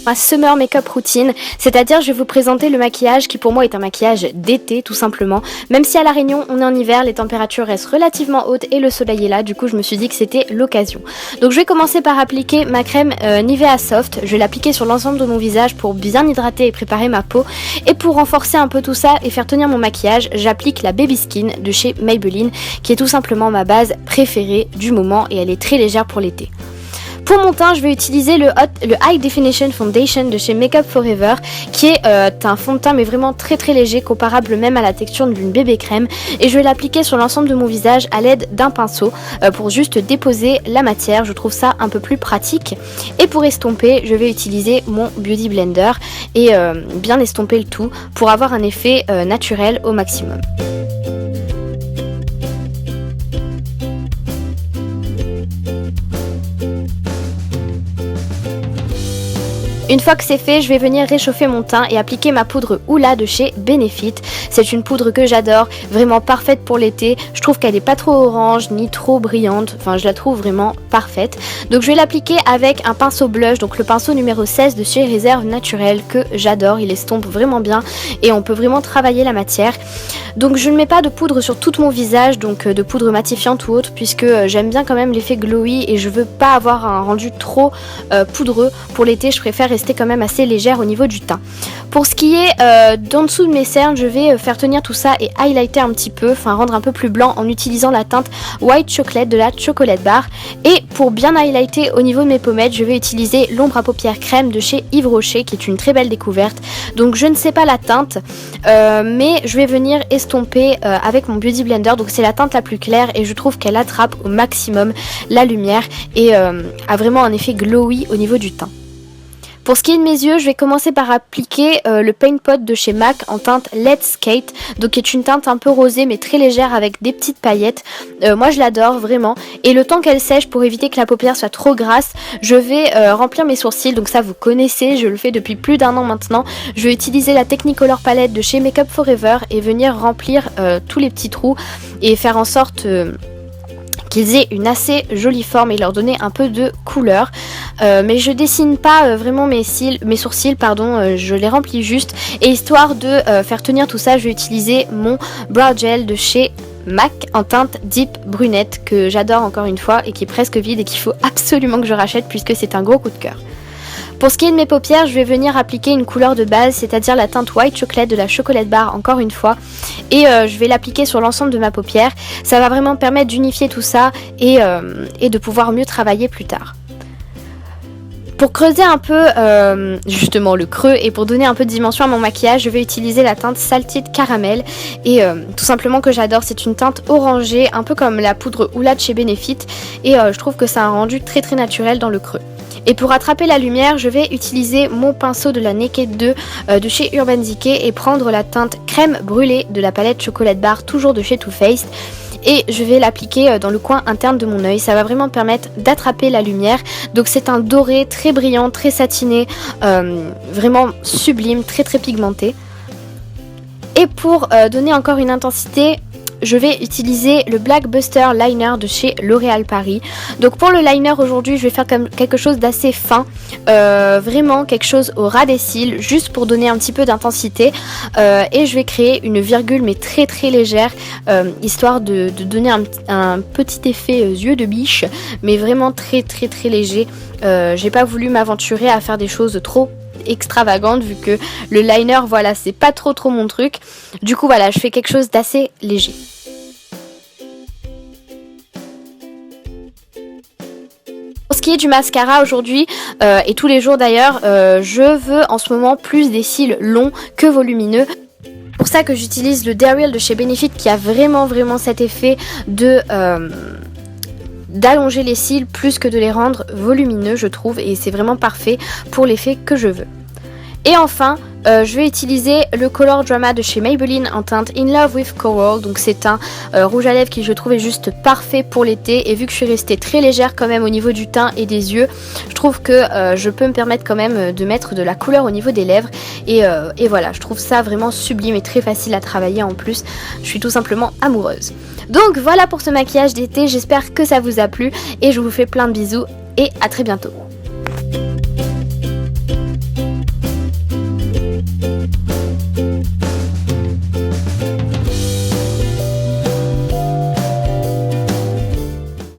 Ma summer makeup routine, c'est-à-dire je vais vous présenter le maquillage qui pour moi est un maquillage d'été tout simplement. Même si à La Réunion on est en hiver, les températures restent relativement hautes et le soleil est là, du coup je me suis dit que c'était l'occasion. Donc je vais commencer par appliquer ma crème Nivea Soft, je vais l'appliquer sur l'ensemble de mon visage pour bien hydrater et préparer ma peau. Et pour renforcer un peu tout ça et faire tenir mon maquillage, j'applique la Baby Skin de chez Maybelline qui est tout simplement ma base préférée du moment et elle est très légère pour l'été. Pour mon teint, je vais utiliser le High Definition Foundation de chez Makeup Forever qui est un fond de teint mais vraiment très léger, comparable même à la texture d'une bébé crème, et je vais l'appliquer sur l'ensemble de mon visage à l'aide d'un pinceau pour juste déposer la matière. Je trouve ça un peu plus pratique. Et pour estomper, je vais utiliser mon Beauty Blender et bien estomper le tout pour avoir un effet naturel au maximum. Une fois que c'est fait, je vais venir réchauffer mon teint et appliquer ma poudre Hoola de chez Benefit. C'est une poudre que j'adore, vraiment parfaite pour l'été. Je trouve qu'elle n'est pas trop orange ni trop brillante, enfin je la trouve vraiment parfaite. Donc je vais l'appliquer avec un pinceau blush, donc le pinceau numéro 16 de chez Réserve Naturelle que j'adore. Il estompe vraiment bien et on peut vraiment travailler la matière. Donc je ne mets pas de poudre sur tout mon visage, donc de poudre matifiante ou autre, puisque j'aime bien quand même l'effet glowy et je veux pas avoir un rendu trop poudreux. Pour l'été, je préfère rester quand même assez légère au niveau du teint. Pour ce qui est d'en dessous de mes cernes, je vais faire tenir tout ça et highlighter un petit peu, enfin rendre un peu plus blanc en utilisant la teinte White Chocolate de la Chocolate Bar. Et pour bien highlighter au niveau de mes pommettes, je vais utiliser l'ombre à paupières crème de chez Yves Rocher qui est une très belle découverte. Donc je ne sais pas la teinte, mais je vais venir estomper avec mon Beauty Blender. Donc c'est la teinte la plus claire et je trouve qu'elle attrape au maximum la lumière et a vraiment un effet glowy au niveau du teint. Pour ce qui est de mes yeux, je vais commencer par appliquer le Paint Pot de chez MAC en teinte Let's Skate, donc qui est une teinte un peu rosée mais très légère avec des petites paillettes. Moi je l'adore vraiment, et le temps qu'elle sèche, pour éviter que la paupière soit trop grasse, je vais remplir mes sourcils. Donc ça vous connaissez, je le fais depuis plus d'1 an maintenant. Je vais utiliser la Technicolor palette de chez Makeup Forever et venir remplir tous les petits trous et faire en sorte qu'ils aient une assez jolie forme et leur donner un peu de couleur. Mais je dessine pas vraiment mes sourcils, je les remplis juste. Et histoire de faire tenir tout ça, je vais utiliser mon Brow Gel de chez MAC en teinte Deep Brunette que j'adore encore une fois et qui est presque vide et qu'il faut absolument que je rachète puisque c'est un gros coup de cœur. Pour ce qui est de mes paupières, je vais venir appliquer une couleur de base, c'est-à-dire la teinte White Chocolate de la Chocolate Bar encore une fois. Et je vais l'appliquer sur l'ensemble de ma paupière. Ça va vraiment permettre d'unifier tout ça et de pouvoir mieux travailler plus tard. Pour creuser un peu justement le creux et pour donner un peu de dimension à mon maquillage, je vais utiliser la teinte Salted Caramel et tout simplement que j'adore. C'est une teinte orangée, un peu comme la poudre Hoola de chez Benefit, et je trouve que ça a un rendu très naturel dans le creux. Et pour attraper la lumière, je vais utiliser mon pinceau de la Naked 2 de chez Urban Decay et prendre la teinte Crème Brûlée de la palette Chocolate Bar, toujours de chez Too Faced. Et je vais l'appliquer dans le coin interne de mon œil. Ça va vraiment permettre d'attraper la lumière. Donc c'est un doré très brillant, très satiné, vraiment sublime, très pigmenté. Et pour donner encore une intensité, je vais utiliser le Black Buster Liner de chez L'Oréal Paris. Donc pour le liner aujourd'hui, je vais faire comme quelque chose d'assez fin, vraiment quelque chose au ras des cils, juste pour donner un petit peu d'intensité. Et je vais créer une virgule mais très légère, histoire de donner un petit effet yeux de biche, mais vraiment très léger. J'ai pas voulu m'aventurer à faire des choses trop extravagante vu que le liner, voilà, c'est pas trop mon truc. Du coup voilà, je fais quelque chose d'assez léger. Pour ce qui est du mascara aujourd'hui et tous les jours d'ailleurs, je veux en ce moment plus des cils longs que volumineux. Pour ça que j'utilise le Dariel de chez Benefit qui a vraiment cet effet de d'allonger les cils plus que de les rendre volumineux, je trouve, et c'est vraiment parfait pour l'effet que je veux. Et enfin, je vais utiliser le Color Drama de chez Maybelline en teinte In Love with Coral. Donc c'est un rouge à lèvres qui je trouve est juste parfait pour l'été. Et vu que je suis restée très légère quand même au niveau du teint et des yeux, je trouve que je peux me permettre quand même de mettre de la couleur au niveau des lèvres. Et voilà, je trouve ça vraiment sublime et très facile à travailler en plus. Je suis tout simplement amoureuse. Donc voilà pour ce maquillage d'été, j'espère que ça vous a plu et je vous fais plein de bisous et à très bientôt.